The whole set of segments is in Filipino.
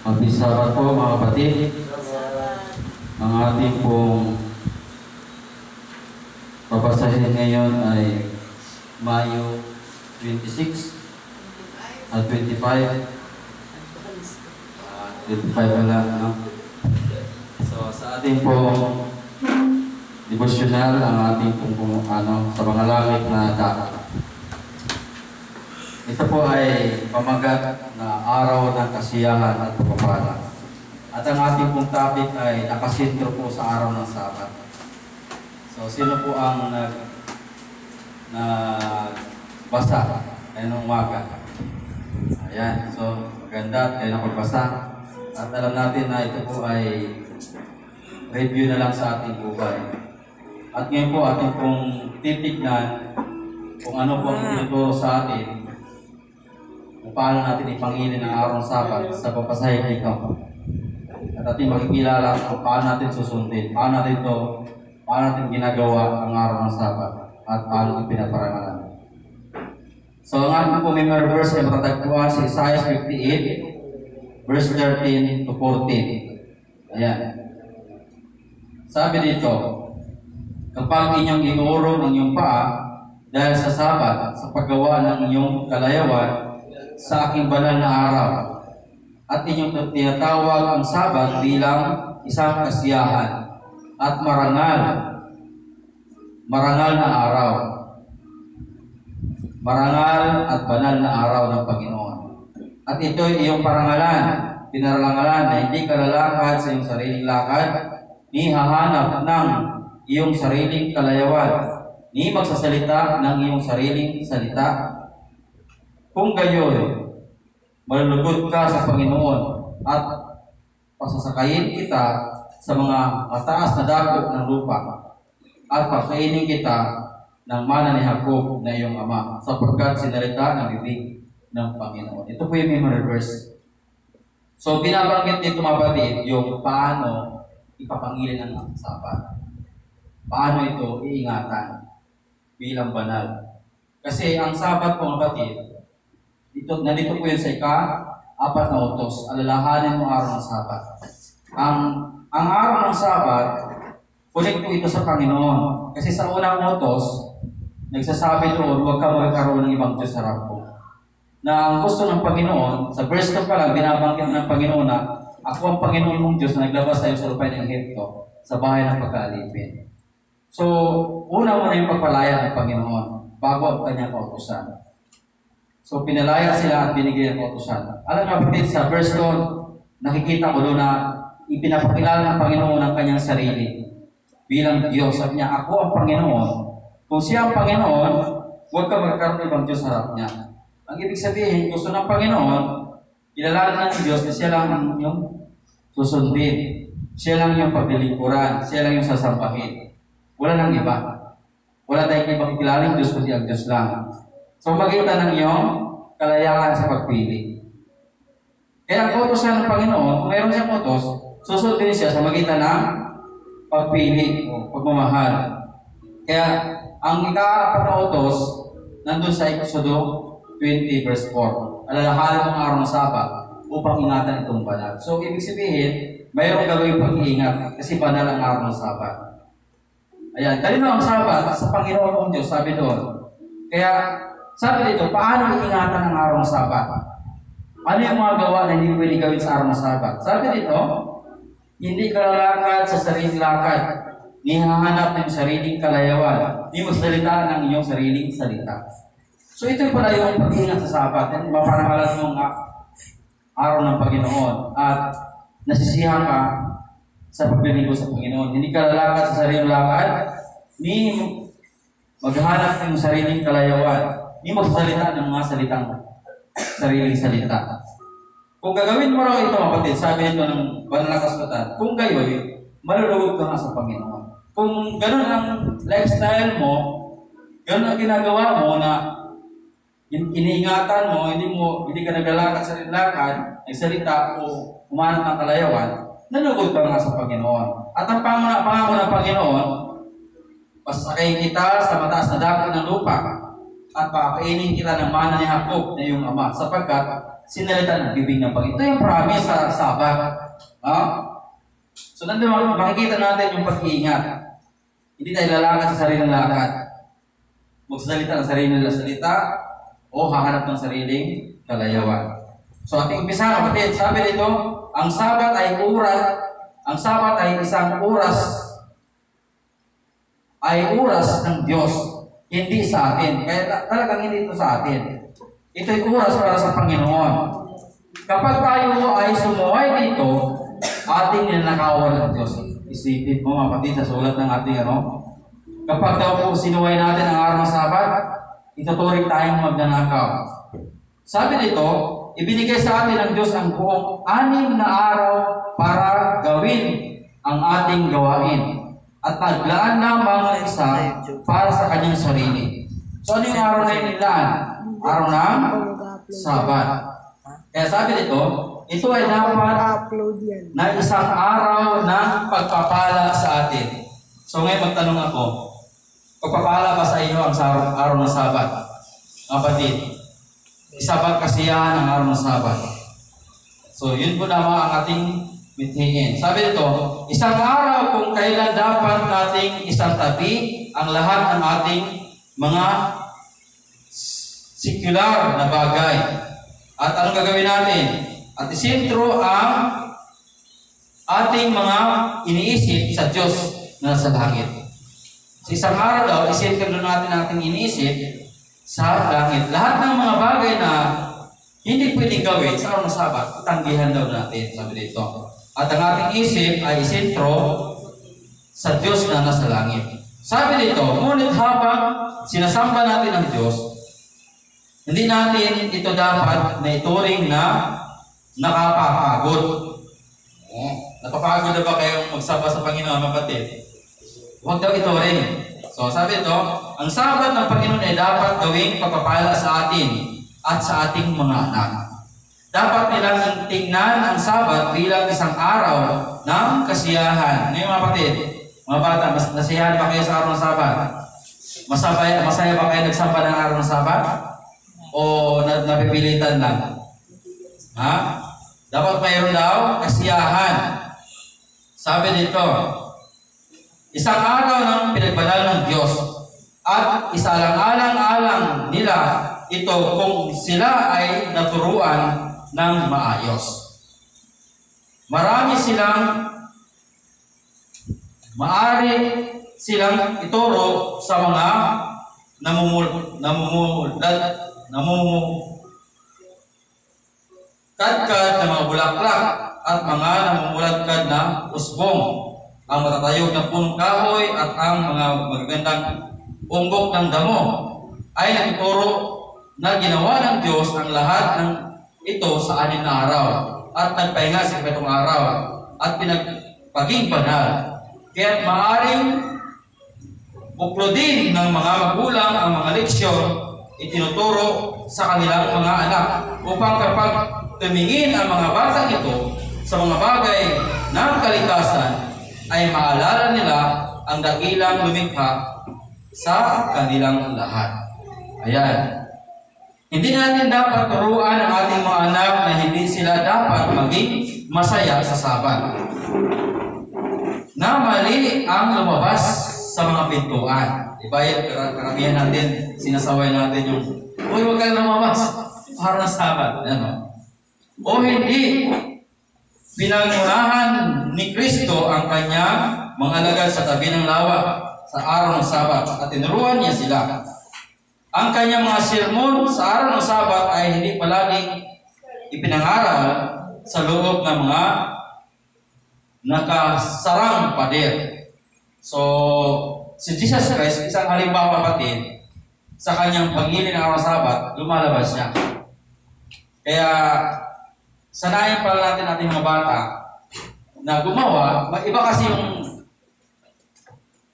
Mabisabat po mga kapatid. Ang ating pong papasahin ngayon ay Mayo 26 at 25. 25 na lang, no? So sa ating pong devotional, ang ating pong sa mga langit na dapat. Ito po ay pamagat na araw ng kasiyahan at pagpapala. At ang ating pong topic ay nakasentro po sa araw ng Sabat. So, sino po ang nagbasa ngayong umaga? Ayan. So, maganda at kayo napagbasa. At alam natin na ito po ay review na lang sa ating buhay. At ngayon po ating pong titignan kung ano po ang tinuturo sa atin, kung paano natin ipangilin ang araw ng Sabat sa papasahe ikaw. At ating makikilala kung paano natin susundin, paano natin ginagawa ang araw ng Sabat at paano ito pinaparangalan. So ang ating po memory verse ay matatagpuan sa Isaiah 58 verse 13 to 14. Ayan. Sabi dito, kapag inyong inuurong ang iyong paa dahil sa Sabat sa paggawa ng inyong kalayawan sa aking banal na araw, at inyong tinatawag ang Sabat bilang isang kasiyahan at marangal na araw, marangal at banal na araw ng Panginoon. At ito ay iyong parangalan, pinarangalan na hindi ka lalakad sa iyong sariling lakad, ni hahanap ng iyong sariling kalayawan, ni magsasalita ng iyong sariling salita. Kung gayon, malulugod ka sa Panginoon at pasasakayin kita sa mga mataas na dako ng lupa at pakainin kita ng mana ni Jacob na iyong ama, sapagkat sinalita ng bibig ng Panginoon. Ito po yung memory verse. So, binabanggit dito mga kapatid yung paano ipapangilin ang Sabat. Paano ito iingatan bilang banal. Kasi ang Sabat po mga kapatid, nandito po yun sa ika-4 na utos, alalahanin mo araw ng Sabat. Ang araw ng Sabat, kulit po ito sa Panginoon. Kasi sa unang utos, nagsasabi doon, huwag ka magkaroon ng ibang Diyos sa harap ko. Na ang gusto ng Panginoon, sa verse 2 pa lang, binabanggit ng Panginoon na, ako ang Panginoon mong Diyos na naglabas tayo sa lupain ng Ehipto, sa bahay ng pagkaalipin. So, una muna yung pagpalaya ng Panginoon, bago ang kanyang kautusan. So, pinalaya sila at binigyan ng kautusan. Alam nga kapatid, sa verse 2, nakikita ko doon na ipinapakilala ng Panginoon ang kanyang sarili bilang Diyos. Sabi niya, ako ang Panginoon. Kung siya ang Panginoon, huwag ka magkaroon ng ibang Diyos sa harap niya. Ang ibig sabihin, gusto ng Panginoon, ilalaman ng Diyos na siya lang ang iyong susundin. Siya lang yung paglilingkuran. Siya lang yung sasambahin. Wala nang iba. Wala tayong ibang kilaling Diyos kundi ang Diyos lang. So, magitan ng iyong kalayakan sa pagpili. Kaya ang utos ng Panginoon, kung mayroon siyang utos, susundin siya sa magitan ng pagpili o pagmamahal. Kaya, ang ika-4 na utos, nandun sa Exodo 20 verse 4. Alalahanin mong araw ng Sabat upang ingatan itong banal. So, ibig sabihin, mayroong gagawin pag-iingat kasi banal ang araw ng Sabat. Ayan, kanino ang Sabat? Sa Panginoon kong Diyos, sabi doon. Kaya, sabi dito, paano ingatan ang araw ng Sabat? Ano yung mga gawa na hindi pwede gawin sa araw ng Sabat? Sabi dito, hindi ka lalakad sa sariling lakad, ni hahanap ng sariling kalayawan, ni magsalita ng iyong sariling salita. So ito pala yung pag-iingat sa Sabat. Maparangalan mong araw ng Panginoon at nasisiyahan ka sa paglilingkod sa Panginoon. Hindi ka lalakad sa sariling lakad, ni maghanap ng sariling kalayawan, ni magsalita ng mga salitang sariling salita. Kung gagawin mo raw ito, kapatid, sabi nito ng banal na kasulatan, kung gayoy, malulugod ka nga sa Panginoon. Kung gano'n ang lifestyle mo, gano'n ang ginagawa mo na iniingatan mo, hindi ka naglalakad sa lakad, nagsalita o umanap ng kalayawan, nalugod ka nga sa Panginoon. At ang pangako ng Panginoon, pasasakayin kita sa mataas na dako ng lupa at pakainin kita ng mana ni Jacob na iyong ama, sapagkat sinalita ng bibig ng Panginoon. Ito yung promise sa Sabat. So nandun makikita natin yung pag-iingat. Hindi tayo lalakad sa sariling lakad. Magsasalita ng sariling salita o hahanap ng sariling kalayawan. So ating umpisa, kapatid, sabi dito, ang Sabat ay isang oras ng Diyos, hindi sa atin. Kaya talagang hindi ito sa atin. Ito ay oras para sa Panginoon. Kapag tayo ay sumuhay dito, ating ninanakawan ng Diyos. Isipin mo, mga kapatid, sa sulat ng ating kapag daw po sinuway natin ang araw ng Sabat, ituturing tayong magnanakaw. Sabi nito, ibinigay sa atin ng Diyos ang buong 6 na araw para gawin ang ating gawain. At naglaan lamang ng isa para sa kanyang sarili. So ano yung araw na inilaan? Araw ng Sabat. Kaya sabi nito, ito ay dapat na isang araw ng pagpapala sa atin. So ngayon magtanong ako, pagpapala ba sa inyo ang araw ng Sabat? Kapatid, isa ba kasiyahan ang araw ng Sabat? So yun po naman ang ating mithiin. Sabi nito, isang araw kung kailan dapat nating isang tabi ang lahat ng ating mga sekular na bagay. At anong gagawin natin? At isentro ang ating mga iniisip sa Diyos na nasa langit. Sa isang araw daw, isentro natin ang ating iniisip sa langit. Lahat ng mga bagay na hindi pwedeng gawin sa araw ng Sabat, tanggihan daw natin, sabi dito. At ang ating isip ay isentro sa Diyos na nasa langit. Sabi dito, ngunit habang sinasamba natin ang Diyos, hindi natin ito dapat na ituring na nakapapagod. Napapagod na ba kayong magsamba sa Panginoon, kapatid? Huwag daw ituring. So sabi ito, ang Sabat ng Panginoon ay dapat gawing pagpapala sa atin at sa ating mga anak. Dapat nilang tingnan ang Sabat bilang isang araw ng kasiyahan. Ngayon mga kapatid, mga bata, nasiyahan ba kayo sa araw ng Sabat? Masaya ba kayo nagsamba ng araw ng Sabat? O napipilitan lang? Ha? Dapat mayroon daw kasiyahan. Sabi dito, isang araw ng pinagbanal ng Diyos at isalang-alang-alang nila ito kung sila ay naturuan ng maayos. Maaari silang ituro sa mga namumulad-kadkad na mga bulaklak at mga namumuladkad na usbong, ang matatayog na punong kahoy at ang mga magagandang umbok ng damo ay nagtuturo na ginawa ng Diyos ang lahat ng ito sa 6 na araw at nagpahinga sa 7 araw at pinagpaging banal. Kaya maaaring buklodin ng mga magulang ang mga leksyon itinuturo sa kanilang mga anak upang kapag tumingin ang mga batang ito sa mga bagay ng kalikasan ay maalala nila ang dakilang lumikha sa kanilang lahat. Ayan. Hindi natin dapat turuan ang ating mga anak na hindi sila dapat maging masaya sa Sabat. Na mali ang lumabas sa mga pintuan. Diba yung karamihan natin, sinasaway natin yung, uy, huwag kang lumabas para ng Sabat. Ano? O hindi, pinangunahan ni Kristo ang kanyang mga alagad sa tabi ng lawa sa araw ng Sabat at tinuruan niya sila. Ang kanyang mga sermon sa araw ng Sabat ay hindi palaging ipinangaral sa loob ng mga nakasarang pader. So, si Jesus Christ, isang halimbawa kapatid, sa kanyang pag-iling ng araw ng Sabat, lumalabas siya. Kaya, sanayin pala natin ating mga bata na gumawa, iba kasi yung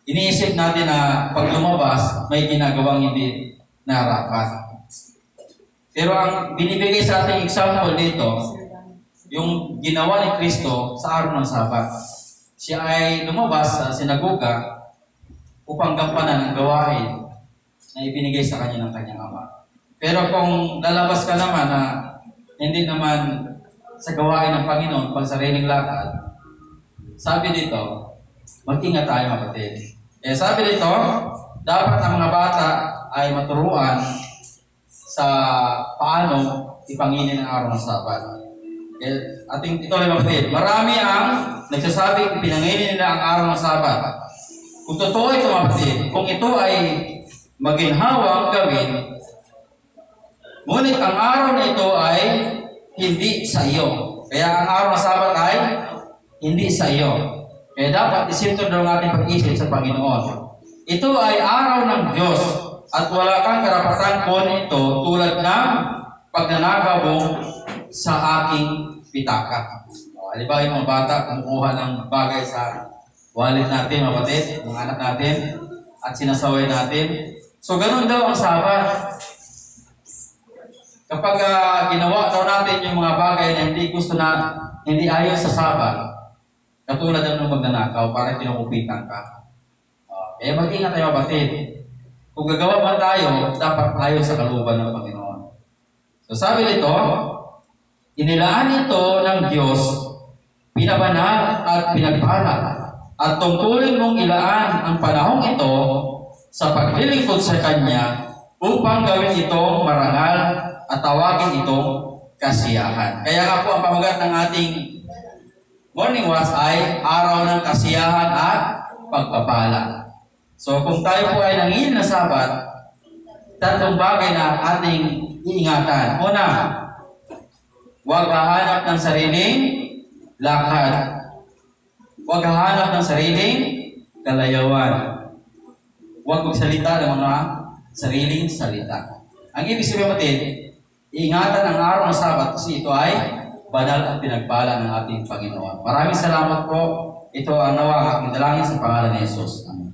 iniisip natin na pag lumabas, may ginagawang hindi narapat. Pero ang binibigay sa ating example dito, yung ginawa ni Kristo sa araw ng Sabat. Siya ay lumabas sa sinagoga upang gampanan ang gawain na ibinigay sa kanya ng kanyang ama. Pero kung lalabas ka naman na hindi naman sa gawain ng Panginoon pang sariling lakad, sabi dito, mag-ingat tayo kapatid. Sabi dito, dapat ang mga bata ay maturuan sa paano ipanginin ang araw ng Sabat. Ating ito lang kapatid, marami ang nagsasabi ipinanginin nila ang araw ng Sabat. Kung totoo ito kapatid, kung ito ay maginhawang gawin, ngunit ang araw na ito ay hindi sa iyo. Kaya ang araw ng Sabat ay hindi sa iyo. Kaya dapat isipto daw ng ating pag-isip sa Panginoon. Ito ay araw ng Diyos at wala kang karapatan kung ito tulad ng pagnanakaw mo sa aking pitaka. Halimbawa yung mga bata kumukuha ng bagay sa wallet natin, mga kapatid, mga anak natin, at sinasaway natin. So, ganun daw ang Sabat. Kapag ginawa daw natin yung mga bagay na hindi ayon sa Sabat, katulad ng magnanakaw, parang kinukupitan ka. Mag-ingat tayo kapatid. Kung gagawa man tayo, dapat ayon sa kalooban ng Panginoon. So sabi nito, inilaan ito ng Diyos, pinabanal at pinagpala, at tungkulin mong ilaan ang panahong ito sa paglilingkod sa Kanya upang gawin itong marangal at tawagin itong kasiyahan. Kaya nga po ang pamagat ng ating morning watch ay araw ng kasiyahan at pagpapala. So kung tayo po ay nangingin na Sabat, tatlong bagay na ating iingatan. Una, huwag hahanap ng sariling lakad. Huwag hahanap ng sariling kalayawan. Huwag magsalita ng mga sariling salita. Ang ibig sabihin natin, iingatan ang araw ng Sabat kasi ito ay banal at pinagpala ng ating Panginoon. Maraming salamat po. Ito ang nawa ang aking dalangin sa pangalan ni Jesus. Amen.